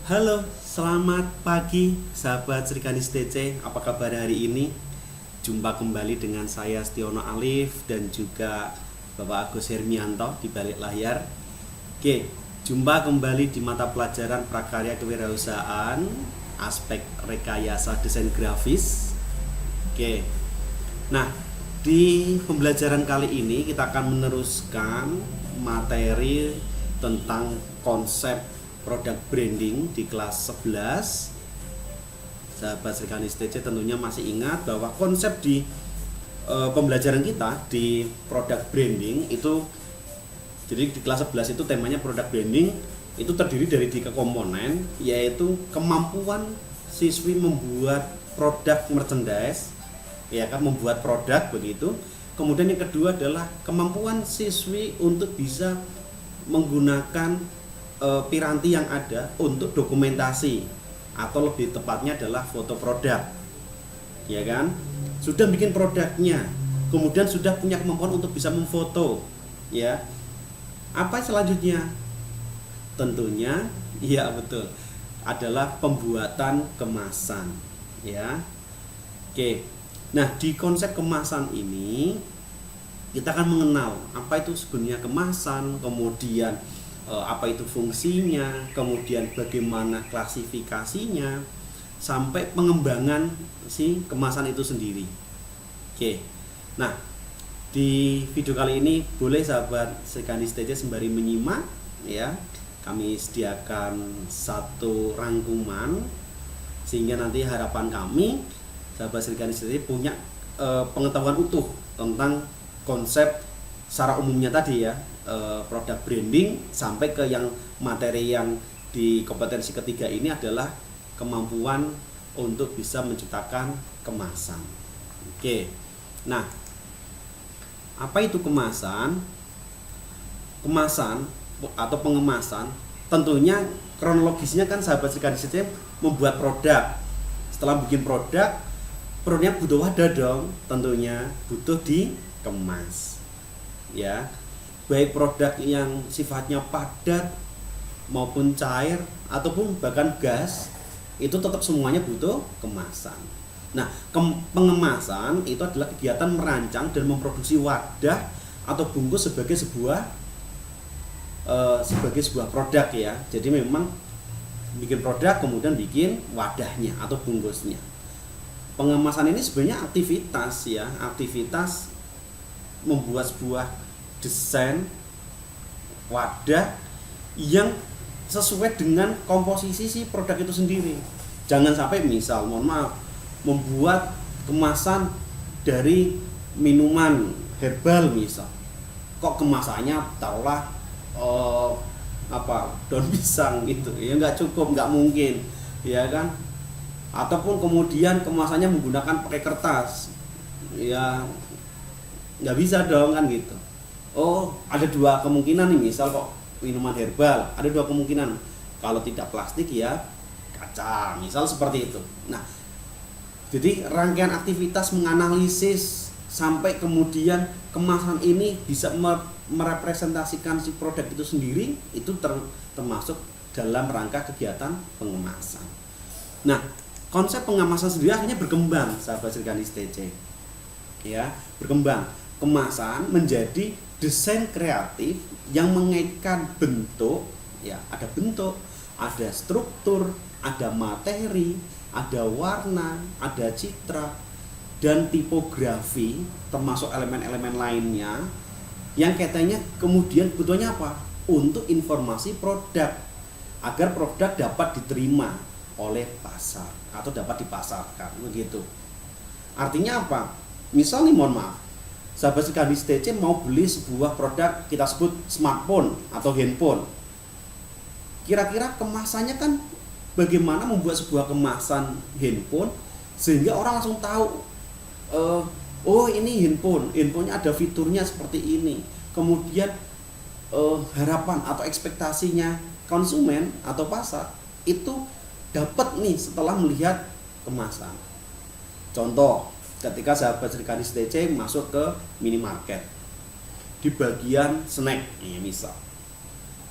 Halo, selamat pagi sahabat Srikanis TC. Apa kabar hari ini? Jumpa kembali dengan saya Stiono Alif dan juga Bapak Agus Hermianto di balik layar. Oke, jumpa kembali di mata pelajaran Prakarya Kewirausahaan, aspek rekayasa desain grafis. Oke. Nah, di pembelajaran kali ini kita akan meneruskan materi tentang konsep produk branding di kelas 11. Sahabat Srikanis TC tentunya masih ingat bahwa konsep di pembelajaran kita di produk branding itu, jadi di kelas 11 itu temanya produk branding itu terdiri dari 3 komponen, yaitu kemampuan siswi membuat produk merchandise, ya kan, membuat produk begitu. Kemudian yang kedua adalah kemampuan siswi untuk bisa menggunakan piranti yang ada untuk dokumentasi, atau lebih tepatnya adalah foto produk, ya kan. Sudah bikin produknya, kemudian sudah punya kemampuan untuk bisa memfoto, ya. Apa selanjutnya? Tentunya, iya betul, adalah pembuatan kemasan, ya. Oke. Nah, di konsep kemasan ini kita akan mengenal apa itu sebenarnya kemasan, kemudian apa itu fungsinya, kemudian bagaimana klasifikasinya, sampai pengembangan si kemasan itu sendiri. Oke. Nah, di video kali ini boleh sahabat Srikanis TC sembari menyimak, ya. Kami sediakan satu rangkuman sehingga nanti harapan kami sahabat Srikanis TC punya pengetahuan utuh tentang konsep secara umumnya tadi, ya, produk branding, sampai ke yang materi yang di kompetensi ketiga ini adalah kemampuan untuk bisa menciptakan kemasan. Oke. Nah, apa itu kemasan? Kemasan atau pengemasan tentunya kronologisnya kan sahabat Srikanis TC membuat produk. Setelah bikin produk, produknya butuh wadah dong, tentunya butuh dikemas, ya. Baik produk yang sifatnya padat maupun cair ataupun bahkan gas, itu tetap semuanya butuh kemasan. Nah, pengemasan itu adalah kegiatan merancang dan memproduksi wadah atau bungkus sebagai sebuah produk, ya. Jadi memang bikin produk kemudian bikin wadahnya atau bungkusnya. Pengemasan ini sebenarnya aktivitas, ya, aktivitas membuat sebuah desain wadah yang sesuai dengan komposisi si produk itu sendiri. Jangan sampai misal, mohon maaf, membuat kemasan dari minuman herbal misal, kok kemasannya taruhlah daun pisang gitu, ya nggak cukup, nggak mungkin, ya kan. Ataupun kemudian kemasannya menggunakan pakai kertas, ya nggak bisa dong kan gitu. Oh, ada 2 kemungkinan nih, misal kok minuman herbal, ada 2 kemungkinan. Kalau tidak plastik, ya kaca, misal seperti itu. Nah, jadi rangkaian aktivitas menganalisis sampai kemudian kemasan ini bisa merepresentasikan si produk itu sendiri, itu termasuk dalam rangka kegiatan pengemasan. Nah, konsep pengemasan sendiri akhirnya berkembang, sahabat Srikanis TC, ya, berkembang. Kemasan menjadi desain kreatif yang mengaitkan bentuk, ya, ada bentuk, ada struktur, ada materi, ada warna, ada citra, dan tipografi, termasuk elemen-elemen lainnya yang katanya kemudian butuhnya apa? Untuk informasi produk, agar produk dapat diterima oleh pasar atau dapat dipasarkan, begitu. Artinya apa? Misal nih, mohon maaf, sahabat Srikanis TC mau beli sebuah produk, kita sebut smartphone atau handphone. Kira-kira kemasannya kan bagaimana membuat sebuah kemasan handphone sehingga orang langsung tahu, oh ini handphonenya ada fiturnya seperti ini. Kemudian harapan atau ekspektasinya konsumen atau pasar itu dapat nih setelah melihat kemasan. Contoh, ketika sahabat Srikanis TC masuk ke minimarket, di bagian snack, misal,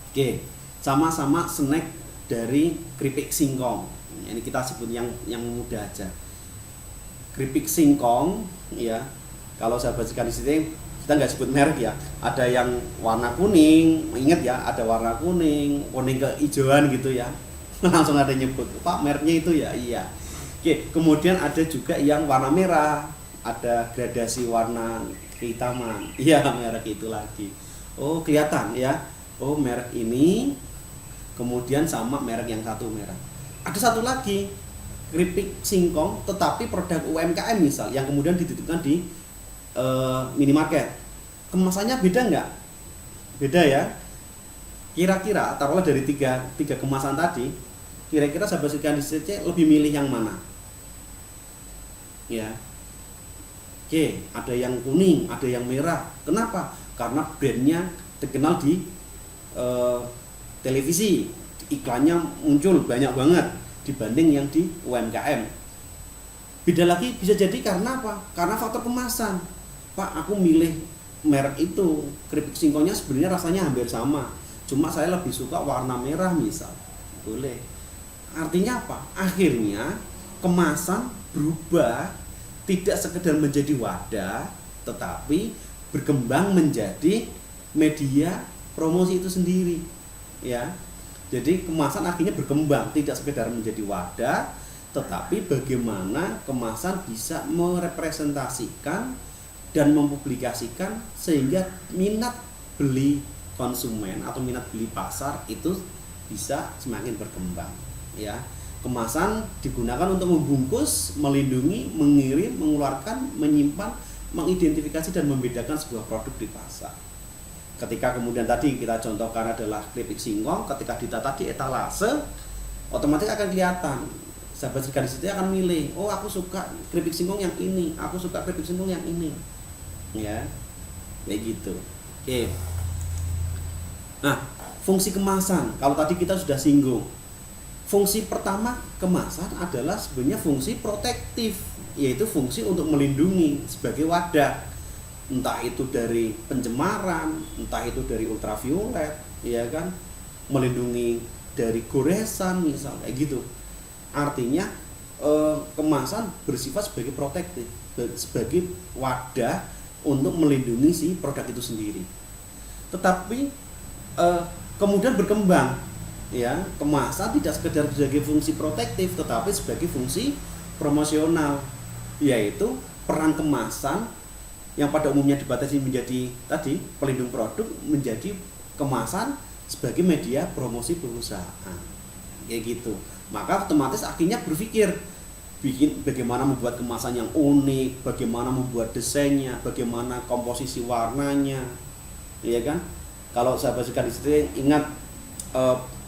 oke, sama-sama snack dari keripik singkong. Ini kita sebut yang mudah aja. Keripik singkong, ya. Kalau sahabat sekali sini kita nggak sebut merek ya. Ada yang warna kuning, ingat ya, ada warna kuning kehijauan gitu ya. Langsung ada nyebut, Pak mereknya itu ya, iya. Oke, kemudian ada juga yang warna merah, ada gradasi warna kehitaman. Iya, merek itu lagi. Oh, kelihatan ya. Oh, merek ini kemudian sama merek yang satu merek. Ada satu lagi, keripik singkong tetapi produk UMKM misal yang kemudian dititipkan di minimarket. Kemasannya beda nggak? Beda ya. Kira-kira taruhlah dari tiga kemasan tadi, kira-kira sahabat sekalian di CC lebih milih yang mana? Ya. Oke, ada yang kuning, ada yang merah. Kenapa? Karena brandnya terkenal di televisi, iklannya muncul banyak banget dibanding yang di UMKM. Beda lagi bisa jadi karena apa? Karena faktor kemasan. Pak, aku milih merek itu, keripik singkongnya sebenarnya rasanya hampir sama, cuma saya lebih suka warna merah misal. Boleh. Artinya apa? Akhirnya kemasan berubah, tidak sekedar menjadi wadah, tetapi berkembang menjadi media promosi itu sendiri, ya. Jadi kemasan akhirnya berkembang, tidak sekedar menjadi wadah, tetapi bagaimana kemasan bisa merepresentasikan dan mempublikasikan sehingga minat beli konsumen atau minat beli pasar itu bisa semakin berkembang, ya. Kemasan digunakan untuk membungkus, melindungi, mengirim, mengeluarkan, menyimpan, mengidentifikasi dan membedakan sebuah produk di pasar. Ketika kemudian tadi kita contohkan adalah keripik singkong, ketika ditata di etalase, otomatis akan kelihatan. Sahabat sekalian di situ akan milih, oh aku suka keripik singkong yang ini, aku suka keripik singkong yang ini, ya, kayak gitu. Oke. Nah, fungsi kemasan, kalau tadi kita sudah singgung, fungsi pertama kemasan adalah sebenarnya fungsi protektif, yaitu fungsi untuk melindungi sebagai wadah, entah itu dari pencemaran, entah itu dari ultraviolet, ya kan, melindungi dari goresan misal, kayak gitu. Artinya kemasan bersifat sebagai protektif, sebagai wadah untuk melindungi si produk itu sendiri. Tetapi kemudian berkembang, ya, kemasan tidak sekedar sebagai fungsi protektif, tetapi sebagai fungsi promosional, yaitu peran kemasan yang pada umumnya dibatasi menjadi tadi pelindung produk, menjadi kemasan sebagai media promosi perusahaan, kayak gitu. Maka otomatis akhirnya berpikir bagaimana membuat kemasan yang unik, bagaimana membuat desainnya, bagaimana komposisi warnanya, ya kan? Kalau sahabat sekalian di situ ingat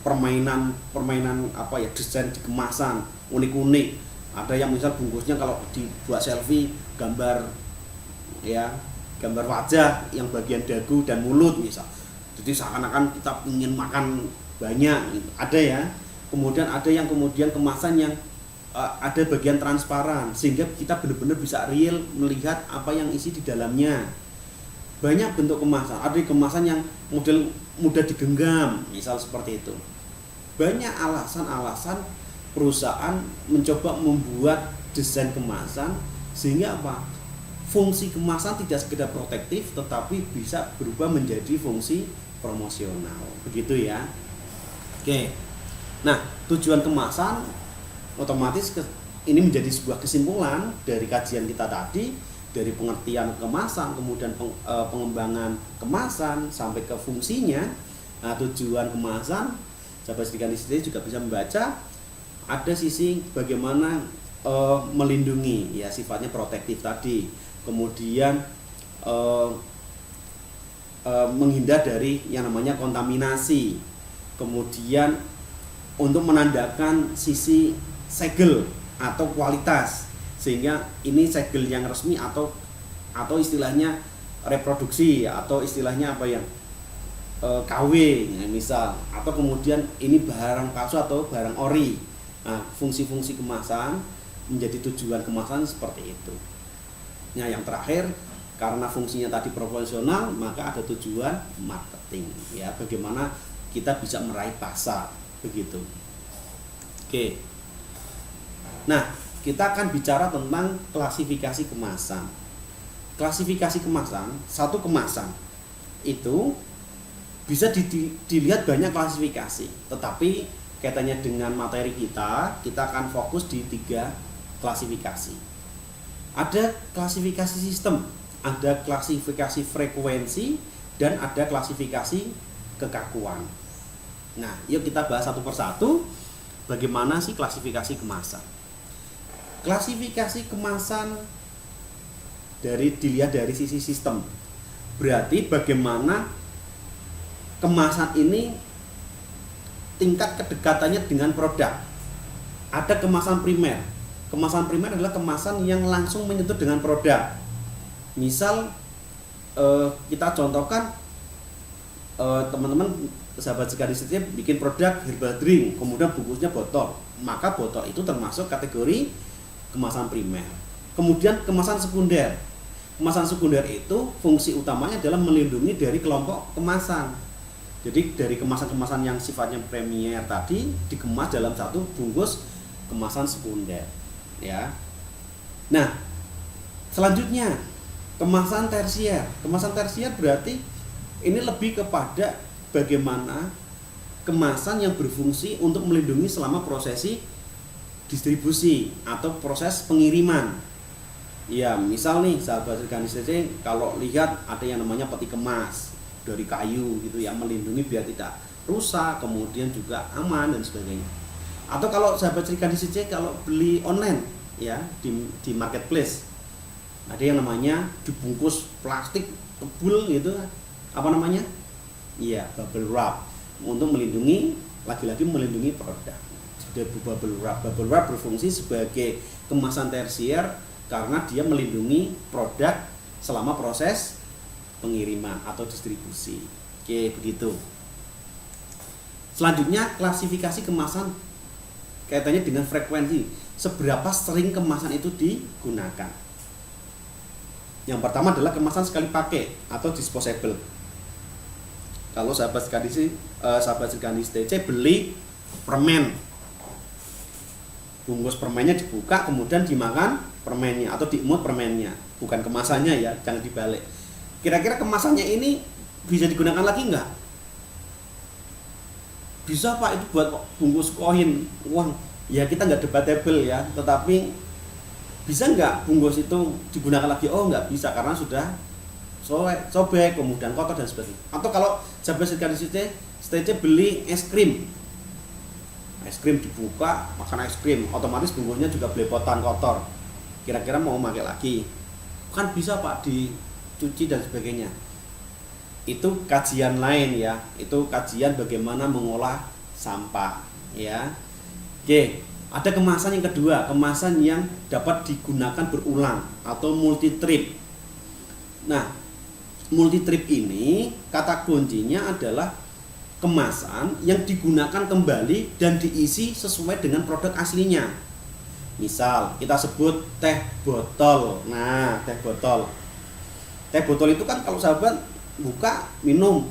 permainan apa ya, desain di kemasan unik-unik. Ada yang misal bungkusnya kalau dibuat selfie gambar, ya, gambar wajah yang bagian dagu dan mulut misal. Jadi seakan-akan kita ingin makan banyak gitu. Ada ya. Kemudian ada yang kemudian kemasan yang ada bagian transparan sehingga kita benar-benar bisa real melihat apa yang isi di dalamnya. Banyak bentuk kemasan. Ada kemasan yang model mudah digenggam, misal seperti itu. Banyak alasan-alasan perusahaan mencoba membuat desain kemasan sehingga apa? Fungsi kemasan tidak sekedar protektif tetapi bisa berubah menjadi fungsi promosional. Begitu ya. Oke. Nah, tujuan kemasan otomatis ini menjadi sebuah kesimpulan dari kajian kita tadi, dari pengertian kemasan, kemudian pengembangan kemasan sampai ke fungsinya. Nah, tujuan kemasan, sahabat sekalian di sini juga bisa membaca ada sisi bagaimana melindungi, ya, sifatnya protektif tadi. Kemudian menghindar dari yang namanya kontaminasi. Kemudian untuk menandakan sisi segel atau kualitas, sehingga ini segel yang resmi atau istilahnya reproduksi atau istilahnya apa ya, KW ya, misal, atau kemudian ini barang palsu atau barang ori. Nah, fungsi-fungsi kemasan menjadi tujuan kemasan seperti itu. Nah, yang terakhir, karena fungsinya tadi proporsional, maka ada tujuan marketing, ya, bagaimana kita bisa meraih pasar, begitu. Oke. Nah, kita akan bicara tentang klasifikasi kemasan. Klasifikasi kemasan, satu kemasan itu bisa dilihat banyak klasifikasi, tetapi kaitannya dengan materi kita akan fokus di 3 klasifikasi. Ada klasifikasi sistem, ada klasifikasi frekuensi, dan ada klasifikasi kekakuan. Nah, yuk kita bahas satu persatu bagaimana sih klasifikasi kemasan. Klasifikasi kemasan dilihat dari sisi sistem. Berarti bagaimana kemasan ini tingkat kedekatannya dengan produk. Ada kemasan primer. Kemasan primer adalah kemasan yang langsung menyentuh dengan produk. Misal kita contohkan teman-teman sahabat sekali setiap bikin produk herbal drink, kemudian bungkusnya botol, maka botol itu termasuk kategori kemasan primer. Kemudian kemasan sekunder. Kemasan sekunder itu fungsi utamanya adalah melindungi dari kelompok kemasan. Jadi dari kemasan-kemasan yang sifatnya premier tadi dikemas dalam satu bungkus kemasan sekunder, ya. Nah, selanjutnya kemasan tersier. Kemasan tersier berarti ini lebih kepada bagaimana kemasan yang berfungsi untuk melindungi selama prosesi distribusi atau proses pengiriman. Ya, misal nih sahabat organisasi kalau lihat ada yang namanya peti kemas dari kayu gitu yang melindungi biar tidak rusak, kemudian juga aman dan sebagainya. Atau kalau sahabat organisasi kalau beli online ya di marketplace ada yang namanya dibungkus plastik tebul gitu, apa namanya? Iya, bubble wrap untuk melindungi, lagi-lagi melindungi produk. Bubble wrap berfungsi sebagai kemasan tersier karena dia melindungi produk selama proses pengiriman atau distribusi. Oke, begitu. Selanjutnya klasifikasi kemasan kaitannya dengan frekuensi. Seberapa sering kemasan itu digunakan? Yang pertama adalah kemasan sekali pakai atau disposable. Kalau sahabat sekaligus TC beli permen, bungkus permennya dibuka kemudian dimakan permennya atau diemut permennya, bukan kemasannya ya, jangan dibalik. Kira-kira kemasannya ini bisa digunakan lagi enggak? Bisa Pak, itu buat bungkus koin, uang. Ya kita nggak debatable ya, tetapi bisa nggak bungkus itu digunakan lagi? Oh nggak bisa karena sudah sobek, kemudian kotor dan sebagainya. Atau kalau sahabat sekaligus TC beli es krim dibuka, makan es krim, otomatis bungkusnya juga belepotan kotor. Kira-kira mau pakai lagi? Kan bisa Pak, dicuci dan sebagainya. Itu kajian lain ya, itu kajian bagaimana mengolah sampah ya. Oke, ada kemasan yang kedua, kemasan yang dapat digunakan berulang atau multi trip. Nah, multi trip ini kata kuncinya adalah kemasan yang digunakan kembali dan diisi sesuai dengan produk aslinya. Misal kita sebut teh botol. Nah, teh botol itu kan kalau sahabat buka minum,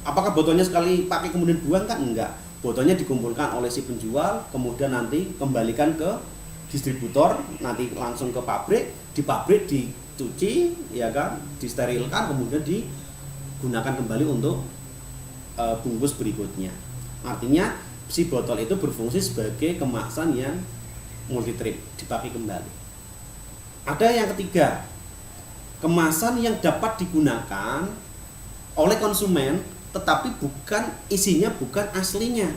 apakah botolnya sekali pakai kemudian buang? Kan enggak. Botolnya dikumpulkan oleh si penjual, kemudian nanti kembalikan ke distributor, nanti langsung ke pabrik, di pabrik dicuci ya kan, disterilkan, kemudian digunakan kembali untuk bungkus berikutnya. Artinya si botol itu berfungsi sebagai kemasan yang multi trip, dipakai kembali. Ada yang ketiga, kemasan yang dapat digunakan oleh konsumen tetapi bukan isinya bukan aslinya.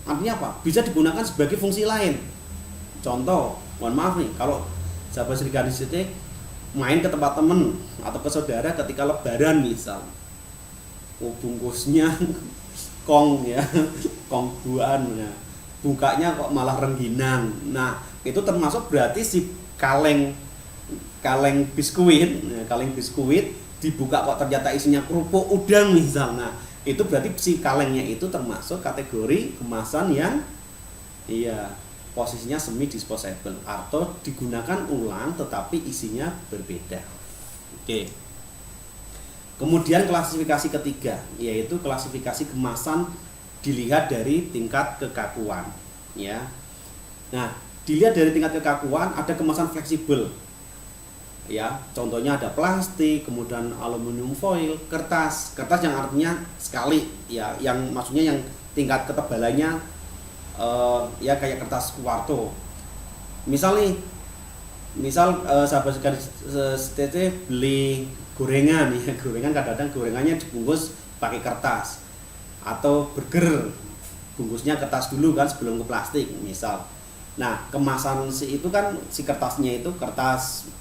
Artinya apa? Bisa digunakan sebagai fungsi lain. Contoh, mohon maaf nih, kalau sahabat sekaligus main ke tempat temen atau ke saudara ketika lebaran misal, bungkusnya kong ya, kong buan ya. Bukanya kok malah rengginang. Nah, itu termasuk berarti si kaleng biskuit dibuka kok ternyata isinya kerupuk udang misalnya. Itu berarti si kalengnya itu termasuk kategori kemasan yang posisinya semi disposable atau digunakan ulang tetapi isinya berbeda. Oke. Kemudian klasifikasi ketiga yaitu klasifikasi kemasan dilihat dari tingkat kekakuan. ya. Nah, dilihat dari tingkat kekakuan, ada kemasan fleksibel. Ya, contohnya ada plastik, kemudian aluminium foil, kertas yang artinya sekali, ya, yang maksudnya yang tingkat ketebalannya ya kayak kertas kuarto. Misal sahabat sekali STC beli gorengan, ya, gorengan kadang-kadang gorengannya dibungkus pakai kertas, atau burger bungkusnya kertas dulu kan sebelum ke plastik misal. Nah, kemasan itu kan si kertasnya itu kertas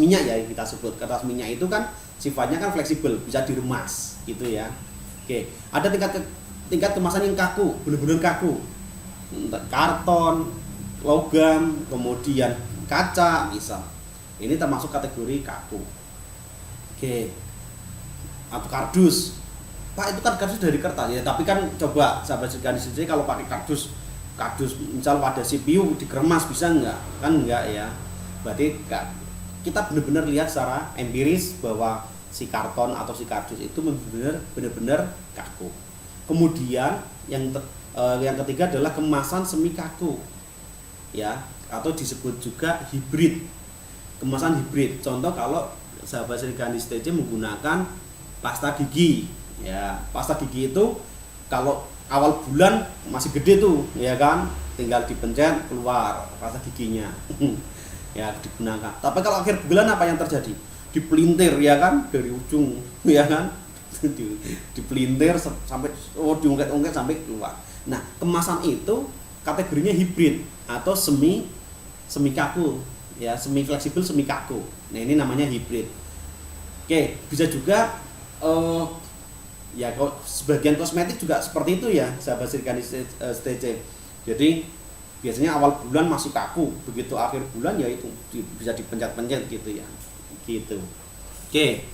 minyak ya, kita sebut kertas minyak itu kan sifatnya kan fleksibel, bisa diremas gitu ya. Oke, ada tingkat kemasan yang kaku, benar-benar kaku, karton, logam, kemudian kaca misal. Ini termasuk kategori kaku. Oke, atau kardus. Pak, itu kan kardus dari kertas ya, tapi kan coba sahabat sekalian di sini kalau pakai kardus misal pada CPU dikeremas bisa enggak? Kan enggak ya. Berarti kita benar-benar lihat secara empiris bahwa si karton atau si kardus itu benar-benar kaku. Kemudian yang ketiga adalah kemasan semi kaku, ya, atau disebut juga hibrid. Kemasan hibrid. Contoh kalau sahabat sekalian di STC menggunakan pasta gigi. Ya, pasta gigi itu kalau awal bulan masih gede tuh, ya kan, tinggal dipencet keluar pasta giginya. Ya, digunakan. Tapi kalau akhir bulan apa yang terjadi? Dipelintir, ya kan, dari ujung, ya kan, dipelintir sampai diungkit-ungkit sampai keluar. Nah, kemasan itu kategorinya hibrid atau semi kaku, ya, semi fleksibel, semi kaku. Nah, ini namanya hibrid. Oke, bisa juga ya, kalau sebagian kosmetik juga seperti itu ya, sahabat sekalian STC. Jadi biasanya awal bulan masih kaku, begitu akhir bulan ya itu bisa dipencet-pencet gitu ya, gitu. Oke.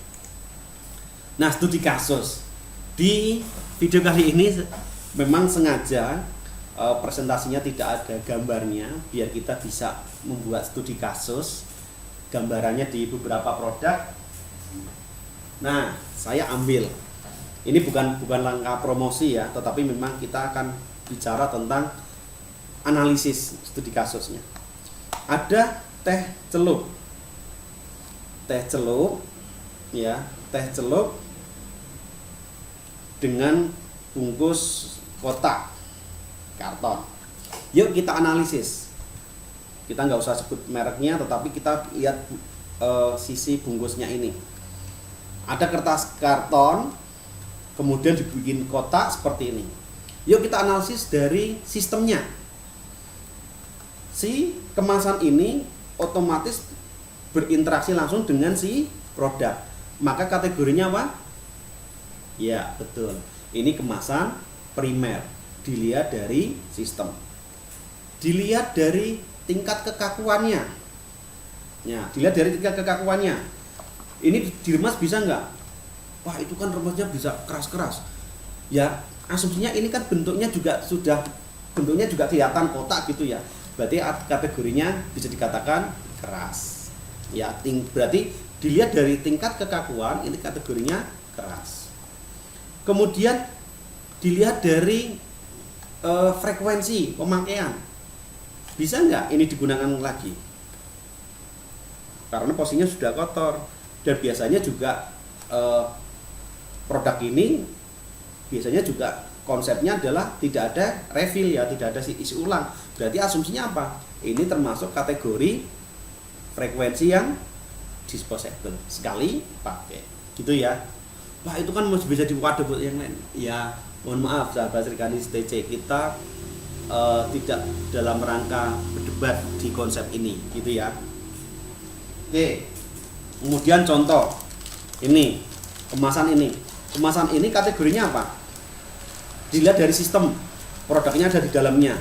Nah, studi kasus di video kali ini memang sengaja presentasinya tidak ada gambarnya biar kita bisa membuat studi kasus gambarannya di beberapa produk. Nah, saya ambil ini bukan langkah promosi ya, tetapi memang kita akan bicara tentang analisis studi kasusnya. Ada teh celup ya, teh celup dengan bungkus kotak karton. Yuk kita analisis. Kita nggak usah sebut mereknya, tetapi kita lihat sisi bungkusnya ini. Ada kertas karton, kemudian dibikin kotak seperti ini. Yuk kita analisis dari sistemnya. Si kemasan ini otomatis berinteraksi langsung dengan si produk. Maka kategorinya apa? Ya, betul. Ini kemasan primer. Dilihat dari sistem. Dilihat dari tingkat kekakuannya. Ya, dilihat dari tingkat kekakuannya. Ini diremas bisa nggak? Wah, itu kan remasnya bisa keras-keras. Ya, asumsinya ini kan bentuknya juga kelihatan kotak gitu ya. Berarti kategorinya bisa dikatakan keras. Ya, berarti dilihat dari tingkat kekakuan ini kategorinya keras. Kemudian dilihat dari frekuensi pemakaian. Bisa nggak ini digunakan lagi? Karena posisinya sudah kotor dan biasanya juga produk ini biasanya juga konsepnya adalah tidak ada refill ya, tidak ada isi ulang. Berarti asumsinya apa? Ini termasuk kategori frekuensi yang disposable, sekali pakai. Gitu ya. Wah, itu kan masih bisa dipakai buat yang lain. Ya, mohon maaf sahabat sekalian STC, kita tidak dalam rangka berdebat di konsep ini, gitu ya. Oke. Kemudian contoh ini, kemasan ini kategorinya apa? Dilihat dari sistem, produknya ada di dalamnya.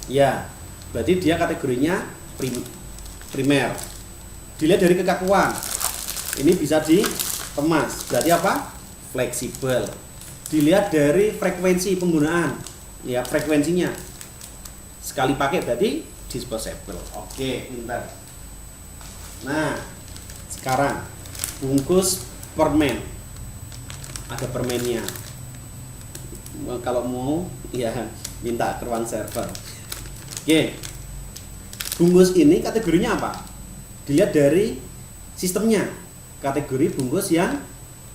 Ya, berarti dia kategorinya primer. Dilihat dari kekakuan, ini bisa dikemas, berarti apa? Fleksibel. Dilihat dari frekuensi penggunaan, ya, frekuensinya sekali pakai berarti disposable. Oke, pintar. Nah, sekarang bungkus permen, ada permennya. Kalau mau ya minta ke ruang server. Oke. Bungkus ini kategorinya apa? Dilihat dari sistemnya. Kategori bungkus yang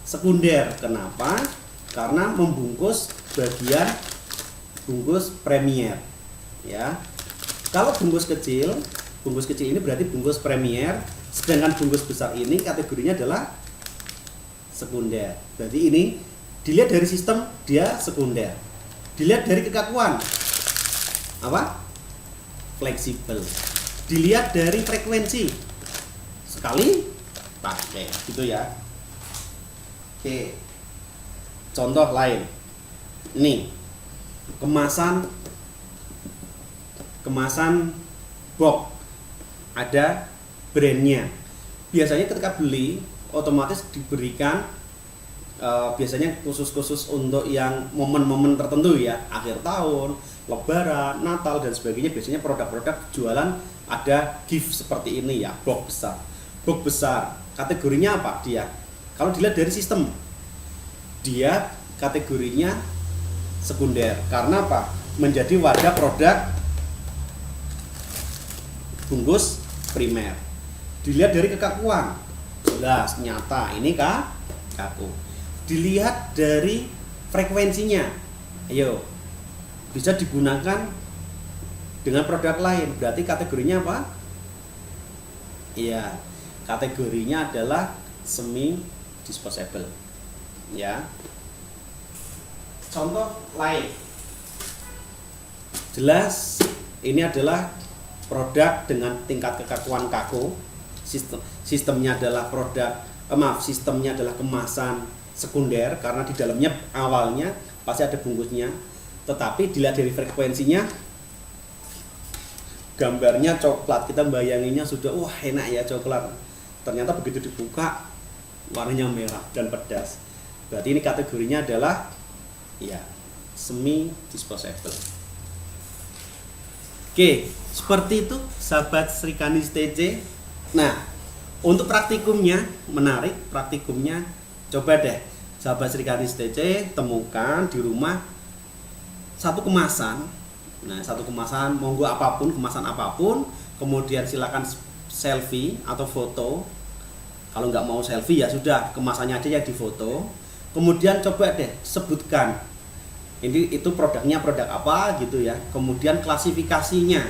sekunder. Kenapa? Karena membungkus bagian bungkus premier. Ya. Kalau bungkus kecil ini berarti bungkus premier, sedangkan bungkus besar ini kategorinya adalah sekunder. Berarti ini dilihat dari sistem dia sekunder. Dilihat dari kekakuan apa? Fleksibel. Dilihat dari frekuensi sekali pakai gitu ya. Oke, contoh lain nih, kemasan box ada brandnya. Biasanya ketika beli otomatis diberikan biasanya khusus untuk yang momen-momen tertentu ya, akhir tahun, lebaran, Natal dan sebagainya. Biasanya produk-produk jualan ada gift seperti ini ya, box besar. Box besar kategorinya apa dia? Kalau dilihat dari sistem, dia kategorinya sekunder. Karena apa? Menjadi wadah produk bungkus primer. Dilihat dari kekakuan, jelas nyata ini kaku. Dilihat dari frekuensinya, ayo bisa digunakan dengan produk lain. Berarti kategorinya apa? Iya, kategorinya adalah semi disposable. Ya. Contoh lain. Jelas ini adalah produk dengan tingkat kekakuan kaku. Sistemnya adalah sistemnya adalah kemasan sekunder karena di dalamnya awalnya pasti ada bungkusnya. Tetapi dilihat dari frekuensinya, gambarnya coklat, kita bayanginnya sudah wah enak ya coklat. Ternyata begitu dibuka warnanya merah dan pedas. Berarti ini kategorinya adalah ya semi disposable. Oke, seperti itu sahabat Srikandis TC. Nah, untuk praktikumnya menarik, praktikumnya coba deh sahabat Srikandis TC temukan di rumah satu kemasan. Nah, satu kemasan monggo apapun, kemasan apapun, kemudian silakan selfie atau foto. Kalau nggak mau selfie ya sudah, kemasannya aja yang difoto. Kemudian coba deh sebutkan itu produknya produk apa gitu ya. Kemudian klasifikasinya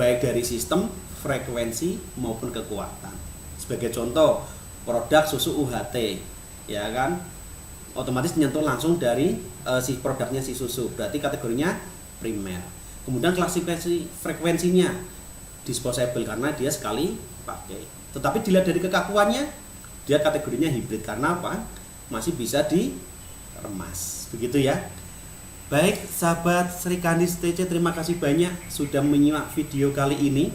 baik dari sistem, frekuensi maupun kekuatan. Sebagai contoh, produk susu UHT ya kan, otomatis nyentuh langsung dari si produknya si susu, berarti kategorinya primer. Kemudian klasifikasi frekuensinya disposable karena dia sekali pakai. Tetapi dilihat dari kekakuannya, dia kategorinya hibrid karena apa? Masih bisa diremas. Begitu ya. Baik sahabat Srikandis TC, terima kasih banyak sudah menyimak video kali ini.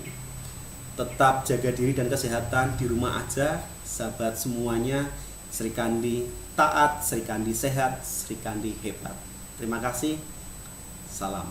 Tetap jaga diri dan kesehatan di rumah aja sahabat semuanya. Srikandi taat, Srikandi sehat, Srikandi hebat. Terima kasih. Salam.